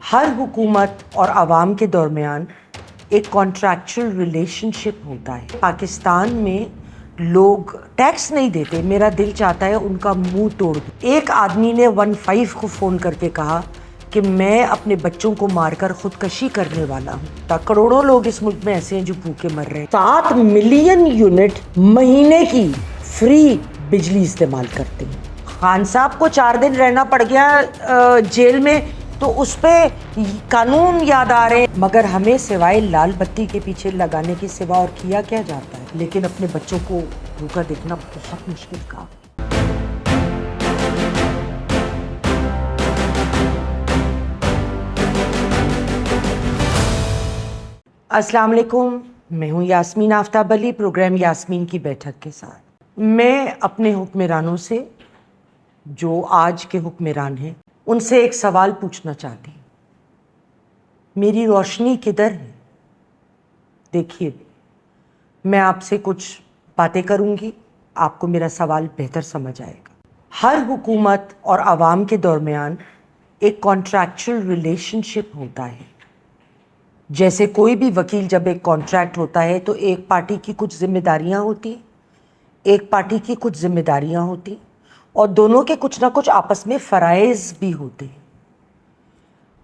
ہر حکومت اور عوام کے درمیان ایک کانٹریکچل ریلیشن شپ ہوتا ہے۔ پاکستان میں لوگ ٹیکس نہیں دیتے، میرا دل چاہتا ہے ان کا منہ توڑ دوں۔ ایک آدمی نے 15 کو فون کر کے کہا کہ میں اپنے بچوں کو مار کر خودکشی کرنے والا ہوں۔ کروڑوں لوگ اس ملک میں ایسے ہیں جو بھوکے مر رہے ہیں۔ 7 ملین یونٹ مہینے کی فری بجلی استعمال کرتے ہیں۔ خان صاحب کو 4 دن رہنا پڑ گیا جیل میں، تو اس پہ قانون یاد آ رہے ہیں، مگر ہمیں سوائے لال بتی کے پیچھے لگانے کے سوا اور کیا کیا جاتا ہے۔ لیکن اپنے بچوں کو بھوکا دیکھنا بہت مشکل کام۔ السلام علیکم، میں ہوں یاسمین آفتاب علی، پروگرام یاسمین کی بیٹھک کے ساتھ۔ میں اپنے حکمرانوں سے، جو آج کے حکمران ہیں، ان سے ایک سوال پوچھنا چاہتی ہوں۔ میری روشنی کدھر ہے؟ دیکھیے، میں آپ سے کچھ باتیں کروں گی، آپ کو میرا سوال بہتر سمجھ آئے گا۔ ہر حکومت اور عوام کے درمیان ایک کانٹریکچل ریلیشن شپ ہوتا ہے۔ جیسے کوئی بھی وکیل جب ایک کانٹریکٹ ہوتا ہے تو ایک پارٹی کی کچھ ذمہ داریاں ہوتی، ایک پارٹی کی کچھ ذمہ داریاں ہوتی، اور دونوں کے کچھ نہ کچھ آپس میں فرائض بھی ہوتے ہیں۔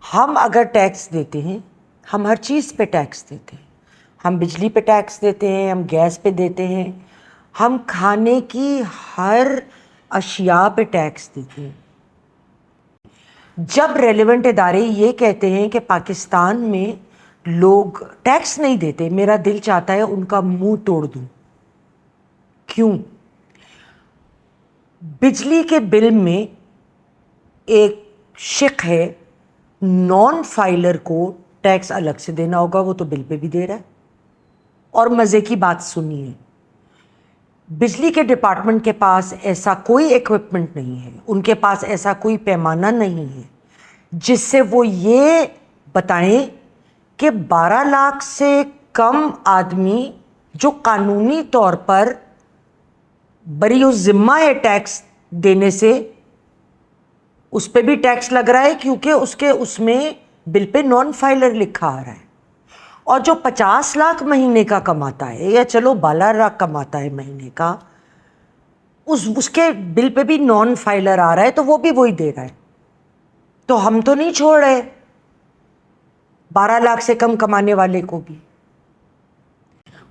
ہم اگر ٹیکس دیتے ہیں، ہم ہر چیز پہ ٹیکس دیتے ہیں۔ ہم بجلی پہ ٹیکس دیتے ہیں، ہم گیس پہ دیتے ہیں، ہم کھانے کی ہر اشیاء پہ ٹیکس دیتے ہیں۔ جب ریلیونٹ ادارے یہ کہتے ہیں کہ پاکستان میں لوگ ٹیکس نہیں دیتے، میرا دل چاہتا ہے ان کا منہ توڑ دوں۔ کیوں؟ بجلی کے بل میں ایک شق ہے، نان فائلر کو ٹیکس الگ سے دینا ہوگا، وہ تو بل پہ بھی دے رہا ہے۔ اور مزے کی بات سنیے، بجلی کے ڈپارٹمنٹ کے پاس ایسا کوئی ایکوپمنٹ نہیں ہے، ان کے پاس ایسا کوئی پیمانہ نہیں ہے جس سے وہ یہ بتائیں کہ 12 لاکھ سے کم آدمی جو قانونی طور پر بری الذمہ ہے ٹیکس دینے سے، اس پہ بھی ٹیکس لگ رہا ہے، کیونکہ اس میں بل پہ نان فائلر لکھا آ رہا ہے۔ اور جو 50 لاکھ مہینے کا کماتا ہے، یا چلو 12 لاکھ کماتا ہے مہینے کا، اس کے بل پہ بھی نان فائلر آ رہا ہے، تو وہ بھی وہی دے رہا ہے۔ تو ہم تو نہیں چھوڑ رہے 12 لاکھ سے کم کمانے والے کو بھی۔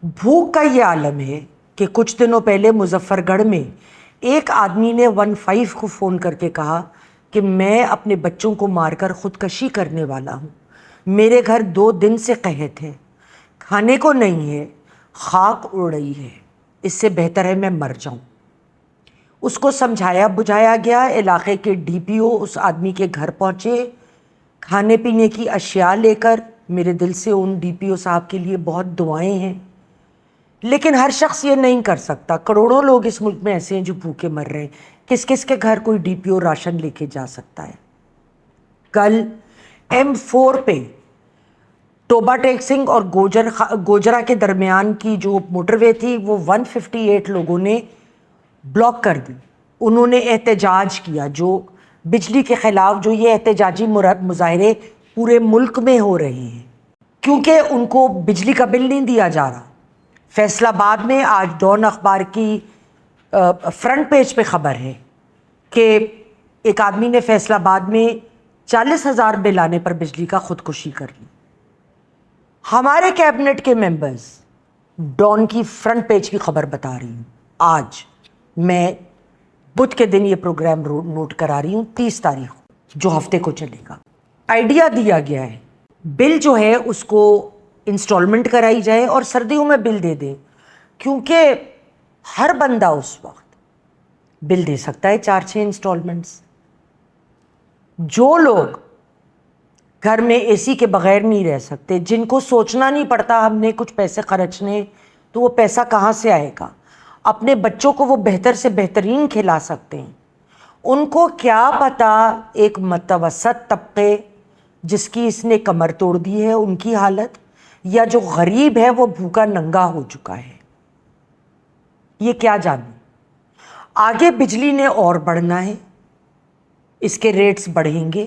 بھوک کا یہ عالم ہے کہ کچھ دنوں پہلے مظفر گڑھ میں ایک آدمی نے 15 کو فون کر کے کہا کہ میں اپنے بچوں کو مار کر خودکشی کرنے والا ہوں، میرے گھر 2 دن سے قحط ہے، کھانے کو نہیں ہے، خاک اڑ رہی ہے، اس سے بہتر ہے میں مر جاؤں۔ اس کو سمجھایا بجھایا گیا، علاقے کے ڈی پی او اس آدمی کے گھر پہنچے کھانے پینے کی اشیاء لے کر۔ میرے دل سے ان ڈی پی او صاحب کے لیے بہت دعائیں ہیں، لیکن ہر شخص یہ نہیں کر سکتا۔ کروڑوں لوگ اس ملک میں ایسے ہیں جو بھوکے مر رہے ہیں، کس کس کے گھر کوئی ڈی پی او راشن لے کے جا سکتا ہے؟ کل M4 پہ ٹوبا ٹیک سنگھ اور گوجرا کے درمیان کی جو موٹر وے تھی، وہ 158 لوگوں نے بلاک کر دی۔ انہوں نے احتجاج کیا، جو بجلی کے خلاف جو یہ احتجاجی مظاہرے پورے ملک میں ہو رہے ہیں، کیونکہ ان کو بجلی کا بل نہیں دیا جا رہا۔ فیصل آباد میں آج ڈان اخبار کی فرنٹ پیج پہ خبر ہے کہ ایک آدمی نے فیصل آباد میں 40,000 بل آنے پر بجلی کا خودکشی کر لی۔ ہمارے کیبنٹ کے ممبرز ڈان کی فرنٹ پیج کی خبر بتا رہی ہوں۔ آج میں بدھ کے دن یہ پروگرام نوٹ کرا رہی ہوں، 30 تاریخ جو ہفتے کو چلے گا۔ آئیڈیا دیا گیا ہے بل جو ہے اس کو انسٹالمنٹ کرائی جائے اور سردیوں میں بل دے دیں، کیونکہ ہر بندہ اس وقت بل دے سکتا ہے 4-6 انسٹالمنٹس۔ جو لوگ گھر میں اے سی کے بغیر نہیں رہ سکتے، جن کو سوچنا نہیں پڑتا ہم نے کچھ پیسے خرچنے، تو وہ پیسہ کہاں سے آئے گا؟ اپنے بچوں کو وہ بہتر سے بہترین کھلا سکتے ہیں۔ ان کو کیا پتا ایک متوسط طبقے جس کی اس نے کمر توڑ دی ہے ان کی حالت، یا جو غریب ہے وہ بھوکا ننگا ہو چکا ہے، یہ کیا جانے؟ آگے بجلی نے اور بڑھنا ہے، اس کے ریٹس بڑھیں گے،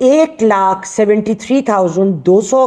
1,73,200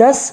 10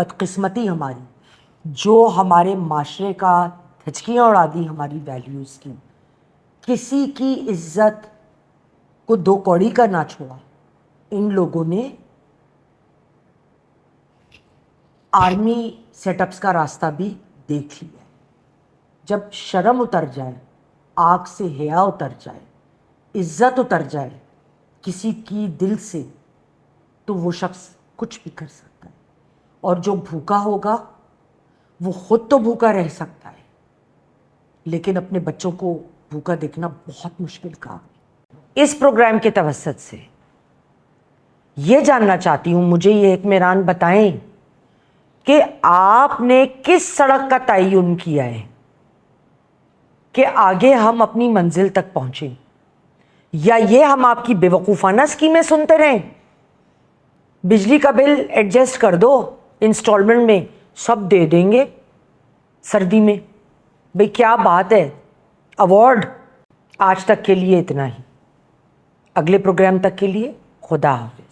بدقسمتی ہماری جو ہمارے معاشرے کا دھچکیاں اڑا دی ہماری ویلیوز کی. کسی کی عزت کو دو کوڑی کا نہ چھوڑا. ان لوگوں نے آرمی سیٹ اپس کا راستہ بھی دیکھ لیا. جب شرم اتر جائے, آنکھ سے حیا اتر جائے, عزت اتر جائے کسی کی دل سے, تو وہ شخص کچھ بھی کر سکتا ہے. اور جو بھوکا ہوگا وہ خود تو بھوکا رہ سکتا ہے, لیکن اپنے بچوں کو بھوکا دیکھنا بہت مشکل کام ہے. اس پروگرام کے توسط سے یہ جاننا چاہتی ہوں, مجھے یہ اطمینان بتائیں کہ آپ نے کس سڑک کا تعین کیا ہے کہ آگے ہم اپنی منزل تک پہنچیں, یا یہ ہم آپ کی بے وقوفانہ اسکیمیں سنتے رہیں؟ بجلی کا بل ایڈجسٹ کر دو انسٹالمنٹ میں, سب دے دیں گے سردی میں. بھئی کیا بات ہے, ایوارڈ. آج تک کے لیے اتنا ہی. اگلے پروگرام تک کے لیے خدا حافظ.